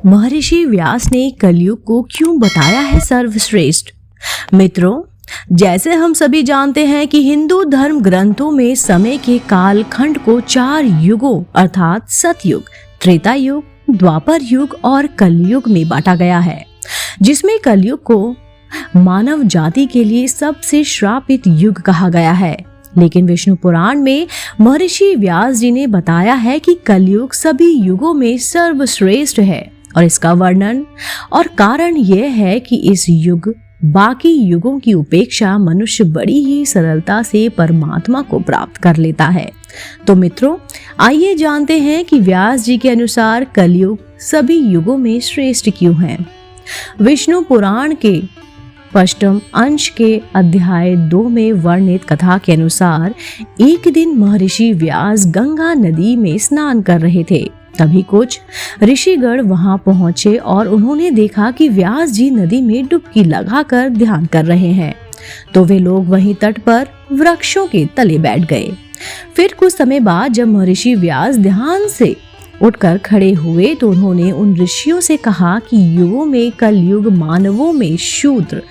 महर्षि व्यास ने कलयुग को क्यों बताया है सर्वश्रेष्ठ। मित्रों, जैसे हम सभी जानते हैं कि हिंदू धर्म ग्रंथों में समय के काल खंड को 4 युगों अर्थात सतयुग, त्रेता युग, द्वापर युग और कलयुग में बांटा गया है, जिसमें कलयुग को मानव जाति के लिए सबसे श्रापित युग कहा गया है। लेकिन विष्णु पुराण में महर्षि व्यास जी ने बताया है कि कलयुग सभी युगों में सर्वश्रेष्ठ है और इसका वर्णन और कारण यह है कि इस युग बाकी युगों की उपेक्षा मनुष्य बड़ी ही सरलता से परमात्मा को प्राप्त कर लेता है। तो मित्रों, आइए जानते हैं कि व्यास जी के अनुसार कलयुग सभी युगों में श्रेष्ठ क्यों है। विष्णु पुराण के अष्टम अंश के अध्याय 2 में वर्णित कथा के अनुसार एक दिन महर्षि व्यास गंगा नदी में स्नान कर रहे थे। तभी कुछ ऋषिगण वहां पहुंचे और उन्होंने देखा कि व्यास जी नदी में डुबकी लगाकर ध्यान कर रहे हैं। तो वे लोग वहीं तट पर वृक्षों के तले बैठ गए। फिर कुछ समय बाद जब महर्षि व्यास ध्यान से उठकर खड़े हुए तो उन्होंने उन ऋषियों से कहा कि युगों में कलयुग मानवों में शूद्र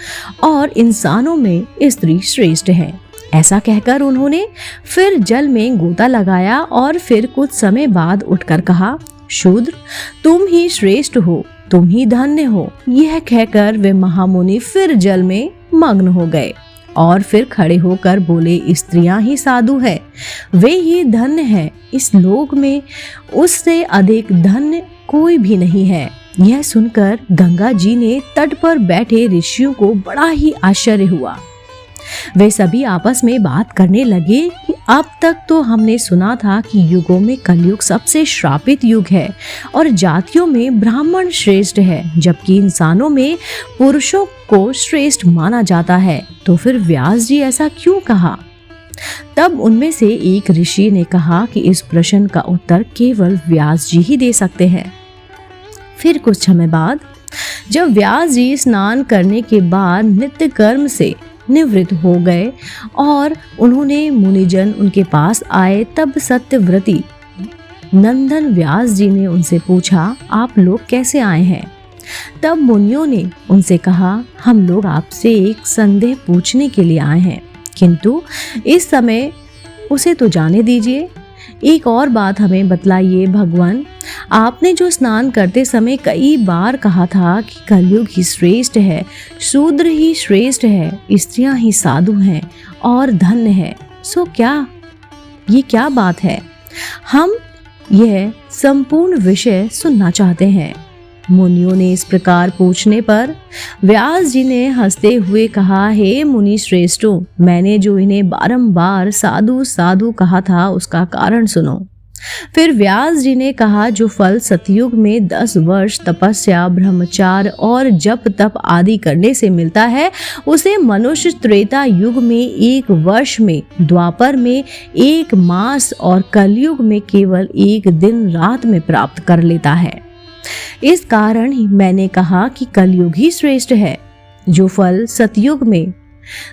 और इंसानों में स्त्री श्रेष्ठ है। ऐसा कहकर उन्होंने फिर जल में गोता लगाया और फिर कुछ समय बाद उठकर कहा, शूद्र तुम ही श्रेष्ठ हो, तुम ही धन्य हो। यह कहकर वे महामुनि फिर जल में मग्न हो गए और फिर खड़े होकर बोले, स्त्रियां ही साधु है, वे ही धन्य है, इस लोक में उससे अधिक धन्य कोई भी नहीं है। यह सुनकर गंगा जी ने तट पर बैठे ऋषियों को बड़ा ही आश्चर्य हुआ। वे सभी आपस में बात करने लगे कि अब तक तो हमने सुना था कि युगों में कलयुग सबसे श्रापित युग है और जातियों में ब्राह्मण श्रेष्ठ है, जबकि इंसानों में पुरुषों को श्रेष्ठ माना जाता है। तो फिर व्यास जी ऐसा क्यों कहा? तब उनमें से एक ऋषि ने कहा कि इस प्रश्न का उत्तर केवल व्यास जी ही दे सकते हैं। फिर कुछ समय बाद जब व्यास जी स्नान करने के बाद नित्य कर्म से निवृत्त हो गए और उन्होंने मुनिजन उनके पास आए, तब सत्यव्रती नंदन व्यास जी ने उनसे पूछा, आप लोग कैसे आए हैं? तब मुनियों ने उनसे कहा, हम लोग आपसे एक संदेह पूछने के लिए आए हैं, किंतु इस समय उसे तो जाने दीजिए। एक और बात हमें बतलाइए भगवान, आपने जो स्नान करते समय कई बार कहा था कि कलयुग ही श्रेष्ठ है, शूद्र ही श्रेष्ठ है, स्त्रियां ही साधु हैं और धन्य है, सो ये क्या बात है? हम यह संपूर्ण विषय सुनना चाहते हैं। मुनियों ने इस प्रकार पूछने पर व्यास जी ने हंसते हुए कहा, हे मुनि श्रेष्ठों, मैंने जो इन्हें बारंबार साधु साधु कहा था उसका कारण सुनो। फिर व्यास जी ने कहा, जो फल सतयुग में 10 वर्ष तपस्या, ब्रह्मचार्य और जप तप आदि करने से मिलता है, उसे मनुष्य त्रेता युग में 1 वर्ष में, द्वापर में 1 मास और कलयुग में केवल 1 दिन रात में प्राप्त कर लेता है। इस कारण ही मैंने कहा कि कलयुग ही श्रेष्ठ है। जो फल सतयुग में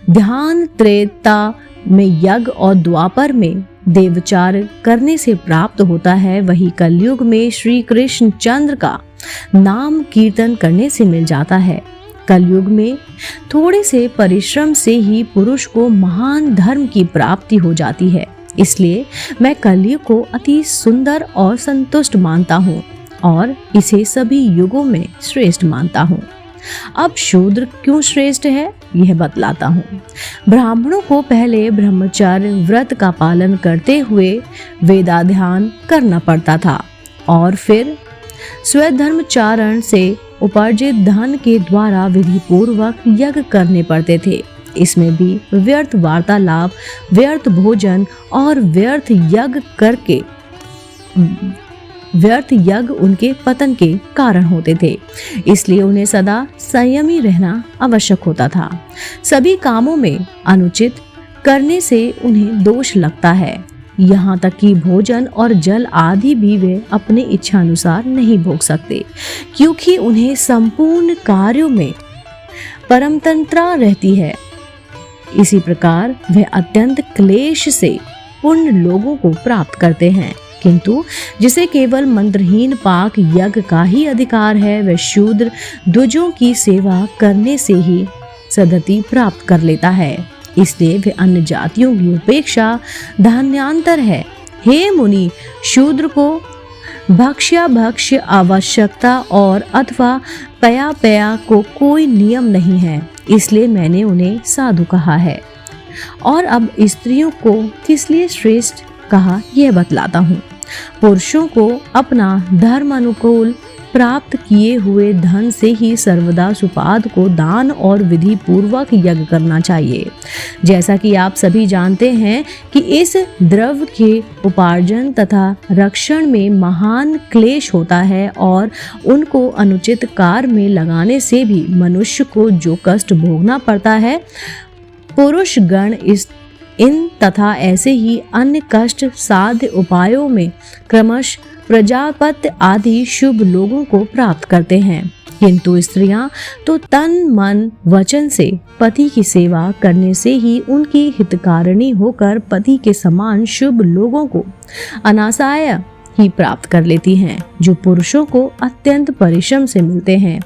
ध्यान, त्रेता में यज्ञ और द्वापर में देवचार करने से प्राप्त होता है, वही कलयुग में श्री कृष्ण चंद्र का नाम कीर्तन करने से मिल जाता है। कलयुग में थोड़े से परिश्रम से ही पुरुष को महान धर्म की प्राप्ति हो जाती है। इसलिए मैं कलयुग को अति सुंदर और संतुष्ट मानता हूँ और इसे सभी युगों में श्रेष्ठ मानता हूँ। अब शूद्र क्यों श्रेष्ठ है यह बतलाता हूँ। ब्राह्मणों को पहले ब्रह्मचर्य व्रत का पालन करते हुए वेदाध्ययन करना पड़ता था और फिर स्वधर्मचारण से उपार्जित धन के द्वारा विधि पूर्वक यज्ञ करने पड़ते थे। इसमें भी व्यर्थ वार्तालाप, व्यर्थ भोजन और व्यर्थ यज्ञ उनके पतन के कारण होते थे, इसलिए उन्हें सदा संयमी रहना आवश्यक होता था। सभी कामों में अनुचित करने से उन्हें दोष लगता है, यहाँ तक कि भोजन और जल आदि भी वे अपने इच्छा अनुसार नहीं भोग सकते, क्योंकि उन्हें संपूर्ण कार्यों में परमतंत्रा रहती है। इसी प्रकार वे अत्यंत क्लेश से पुण्य लोगों को प्राप्त करते हैं। किंतु जिसे केवल मंत्रहीन पाक यज्ञ का ही अधिकार है, वह शूद्र द्विजों की सेवा करने से ही सदति प्राप्त कर लेता है। इसलिए वे अन्य जातियों की उपेक्षा धन्यांतर है। हे मुनि, शूद्र को भक्ष्य आवश्यकता और अथवा पया को कोई नियम नहीं है, इसलिए मैंने उन्हें साधु कहा है। और अब स्त्रियों को किस लिए श्रेष्ठ कहा यह बतलाता हूँ। पुरुषों को अपना धर्म अनुकूल प्राप्त किए हुए धन से ही सर्वदा सुपाद को दान और विधि पूर्वक यज्ञ करना चाहिए। जैसा कि आप सभी जानते हैं कि इस द्रव्य के उपार्जन तथा रक्षण में महान क्लेश होता है और उनको अनुचित कार्य में लगाने से भी मनुष्य को जो कष्ट भोगना पड़ता है, पुरुष गण इन तथा ऐसे ही अन्य कष्ट साध्य उपायों में क्रमश प्रजापत्य आदि शुभ लोगों को प्राप्त करते हैं, किंतु स्त्रियां तो तन मन वचन से पति की सेवा करने से ही उनकी हितकारिणी होकर पति के समान शुभ लोगों को अनासाय ही प्राप्त कर लेती हैं, जो पुरुषों को अत्यंत परिश्रम से मिलते हैं।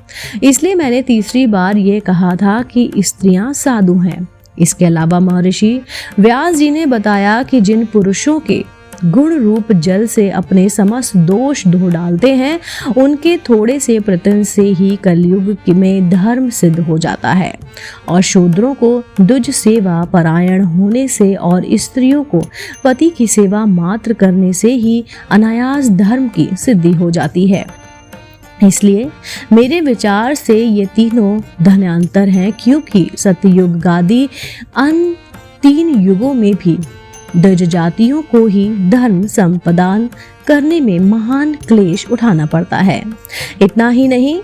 इसलिए मैंने तीसरी बार ये कहा था कि स्त्रियां साधु हैं। इसके अलावा महर्षि व्यास जी ने बताया कि जिन पुरुषों के गुण रूप जल से अपने समस्त दोष धो डालते हैं, उनके थोड़े से प्रयत्न से ही कलयुग में धर्म सिद्ध हो जाता है और शूद्रों को द्विज सेवा परायण होने से और स्त्रियों को पति की सेवा मात्र करने से ही अनायास धर्म की सिद्धि हो जाती है। इसलिए मेरे विचार से ये तीनों धन्यांतर हैं, क्योंकि सतयुग आदि अन्य 3 युगों में भी द्विज जातियों को ही धर्म संपादन करने में महान क्लेश उठाना पड़ता है। इतना ही नहीं,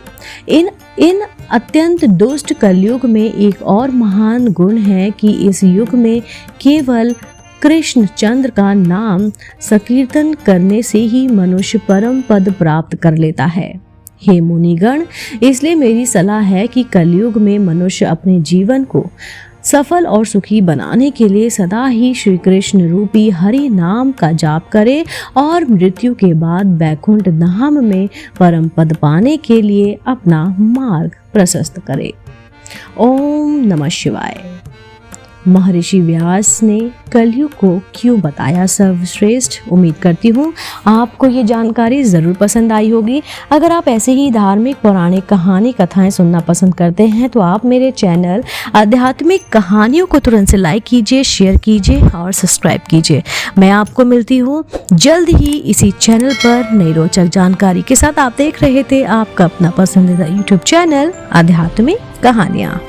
इन अत्यंत दुष्ट कलयुग में एक और महान गुण है कि इस युग में केवल कृष्ण चंद्र का नाम संकीर्तन करने से ही मनुष्य परम पद प्राप्त कर लेता है। हे मुनिगण, इसलिए मेरी सलाह है कि कलयुग में मनुष्य अपने जीवन को सफल और सुखी बनाने के लिए सदा ही श्री कृष्ण रूपी हरि नाम का जाप करे और मृत्यु के बाद वैकुंठ धाम में परम पद पाने के लिए अपना मार्ग प्रशस्त करे। ओम नमः शिवाय। महर्षि व्यास ने कलयुग को क्यों बताया सर्वश्रेष्ठ। उम्मीद करती हूँ आपको ये जानकारी ज़रूर पसंद आई होगी। अगर आप ऐसे ही धार्मिक पौराणिक कहानी कथाएं सुनना पसंद करते हैं तो आप मेरे चैनल आध्यात्मिक कहानियों को तुरंत से लाइक कीजिए, शेयर कीजिए और सब्सक्राइब कीजिए। मैं आपको मिलती हूँ जल्द ही इसी चैनल पर नई रोचक जानकारी के साथ। आप देख रहे थे आपका अपना पसंदीदा यूट्यूब चैनल आध्यात्मिक कहानियाँ।